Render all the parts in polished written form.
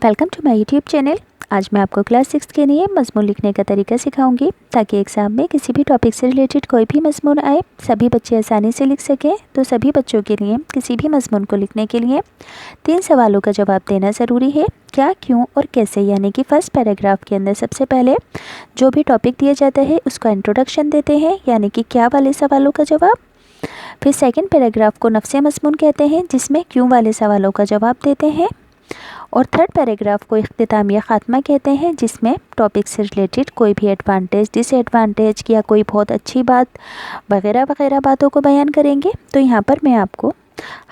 Welcome to my YouTube channel. आज मैं आपको क्लास 6 के लिए मज़मून लिखने का तरीका सिखाऊंगी ताकि एग्ज़ाम में किसी भी टॉपिक से रिलेटेड कोई भी मज़मून आए सभी बच्चे आसानी से लिख सकें। तो सभी बच्चों के लिए किसी भी मज़मून को लिखने के लिए 3 सवालों का जवाब देना ज़रूरी है, क्या, क्यों और कैसे। यानी कि फर्स्ट पैराग्राफ के अंदर सबसे पहले जो भी टॉपिक दिया जाता है उसका इंट्रोडक्शन देते हैं, यानी कि क्या वाले सवालों का जवाब। फिर सेकेंड पैराग्राफ को नफ्से मज़मून कहते हैं, जिसमें क्यों वाले सवालों का जवाब देते हैं। और थर्ड पैराग्राफ को इख्तिताम या ख़ात्मा कहते हैं, जिसमें टॉपिक से रिलेटेड कोई भी एडवांटेज, डिसएडवांटेज या कोई बहुत अच्छी बात वगैरह वगैरह बातों को बयान करेंगे। तो यहाँ पर मैं आपको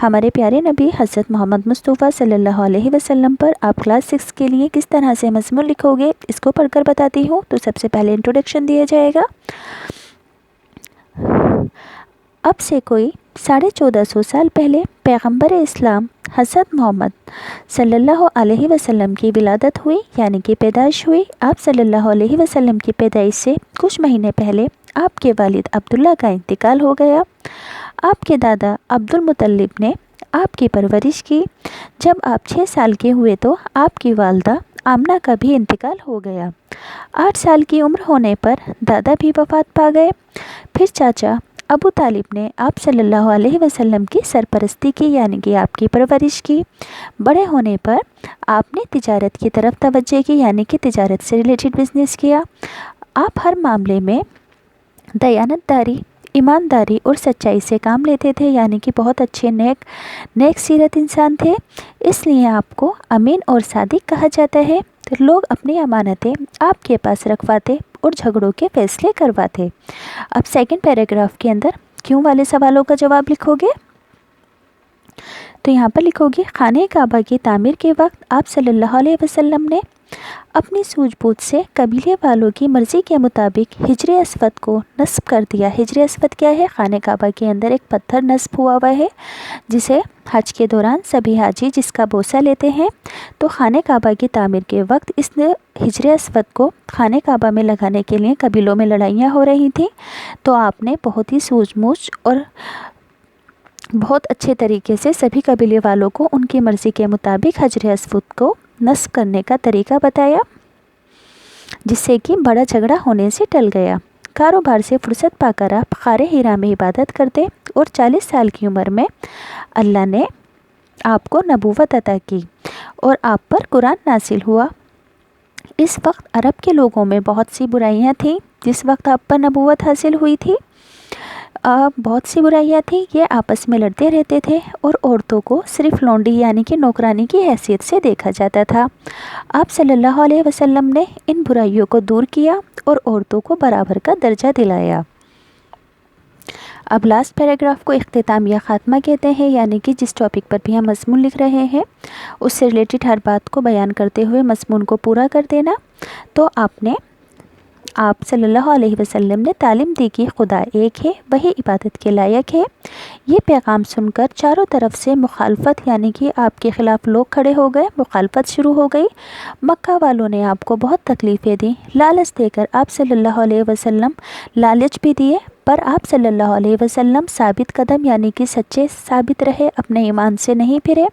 हमारे प्यारे नबी हज़रत मोहम्मद मुस्तफ़ा सल्लल्लाहु अलैहि वसल्लम पर आप क्लास 6 के लिए किस तरह से मज़मून लिखोगे इसको पढ़कर बताती हूँ। तो सबसे पहले इंट्रोडक्शन दिया जाएगा। अब से कोई 1450 साल पहले पैगंबर इस्लाम हज़रत मोहम्मद सल्लल्लाहु अलैहि वसल्लम की विलादत हुई, यानी कि पैदाइश हुई। आप सल्लल्लाहु अलैहि वसल्लम की पैदाइश से कुछ महीने पहले आपके वालिद अब्दुल्ला का इंतकाल हो गया। आपके दादा अब्दुल मुत्तलिब ने आपकी परवरिश की। जब आप 6 साल के हुए तो आपकी वालदा आमना का भी इंतकाल हो गया। 8 साल की उम्र होने पर दादा भी वफ़ात पा गए। फिर चाचा अबू तालिब ने आप सल्लल्लाहु अलैहि वसल्लम की सरपरस्ती की, यानी कि आपकी परवरिश की। बड़े होने पर आपने तिजारत की तरफ तवज्जो की, यानी कि तिजारत से रिलेटेड बिज़नेस किया। आप हर मामले में दयानतदारी, ईमानदारी और सच्चाई से काम लेते थे, यानी कि बहुत अच्छे नेक सीरत इंसान थे। इसलिए आपको अमीन और सादिक कहा जाता है। तो लोग अपनी अमानतें आपके पास रखवाते और झगड़ों के फैसले करवाते। अब सेकंड पैराग्राफ के अंदर क्यों वाले सवालों का जवाब लिखोगे। तो यहाँ पर लिखोगे, खाने काबा की तामीर के वक्त आप सल्लल्लाहु अलैहि वसल्लम ने अपनी सूझबूझ से कबीले वालों की मर्ज़ी के मुताबिक हिजर अस्वद को नस्ब कर दिया। हिजर अस्वद क्या है? खाने काबा के अंदर एक पत्थर नस्ब हुआ हुआ है, जिसे हज के दौरान सभी हाजी जिसका बोसा लेते हैं। तो खाने काबा की तामीर के वक्त इस हिजर अस्वद को खाने काबा में लगाने के लिए कबीलों में लड़ाइयाँ हो रही थी। तो आपने बहुत ही सूझबूझ और बहुत अच्छे तरीके से सभी कबीले वालों को उनकी मर्ज़ी के मुताबिक हिजर अस्वद को नस्ब करने का तरीका बताया, जिससे कि बड़ा झगड़ा होने से टल गया। कारोबार से फुर्सत पाकर आप ग़ारे हिरा में इबादत करते और 40 साल की उम्र में अल्लाह ने आपको नबूवत अता की और आप पर कुरान नासिल हुआ। इस वक्त अरब के लोगों में बहुत सी बुराइयां थीं। जिस वक्त आप पर नबूवत हासिल हुई थी बहुत सी बुराइयां थी। ये आपस में लड़ते रहते थे और औरतों को सिर्फ लौंडी यानी कि नौकरानी की हैसियत से देखा जाता था। आप सल्लल्लाहु अलैहि वसल्लम ने इन बुराइयों को दूर किया और औरतों को बराबर का दर्जा दिलाया। अब लास्ट पैराग्राफ को इख्तिताम या ख़ात्मा कहते हैं, यानी कि जिस टॉपिक पर भी हम मज़मून लिख रहे हैं उससे रिलेटेड हर बात को बयान करते हुए मज़मून को पूरा कर देना। तो आप सल्लल्लाहु अलैहि वसल्लम ने तालीम दी कि खुदा एक है, वही इबादत के लायक है। ये पैगाम सुनकर चारों तरफ से मुखालफत, यानी कि आपके ख़िलाफ़ लोग खड़े हो गए, मुखालफत शुरू हो गई। मक्का वालों ने आपको बहुत तकलीफ़ें दी। लालच देकर आप सल्लल्लाहु अलैहि वसल्लम लालच भी दिए, पर आप सल्लल्लाहु अलैहि वसल्लम साबित कदम यानी कि सच्चे साबित रहे, अपने ईमान से नहीं फिरे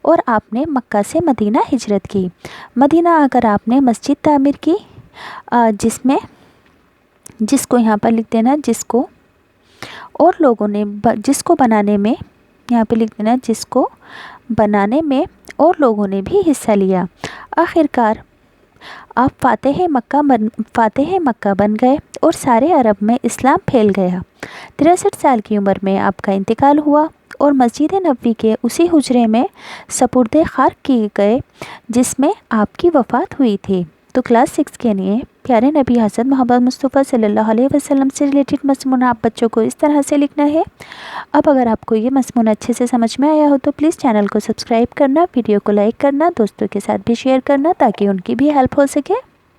और आपने मक्का से मदीना हिजरत की। मदीना आकर आपने मस्जिद तामीर की, जिसको यहाँ पर लिख देना, जिसको और लोगों ने जिसको बनाने में यहाँ पे लिख देना, जिसको बनाने में और लोगों ने भी हिस्सा लिया। आखिरकार आप फातेह मक्का बन गए और सारे अरब में इस्लाम फैल गया। 63 साल की उम्र में आपका इंतकाल हुआ और मस्जिद नबवी के उसी हुजरे में सपुर्दे खाक किए गए जिसमें आपकी वफ़ात हुई थी। तो क्लास 6 के लिए प्यारे नबी हज़रत मोहम्मद मुस्तफ़ा सल्लल्लाहु अलैहि वसल्लम से रिलेटेड मज़मून आप बच्चों को इस तरह से लिखना है। अब अगर आपको ये मज़मून अच्छे से समझ में आया हो तो प्लीज़ चैनल को सब्सक्राइब करना, वीडियो को लाइक करना, दोस्तों के साथ भी शेयर करना ताकि उनकी भी हेल्प हो सके।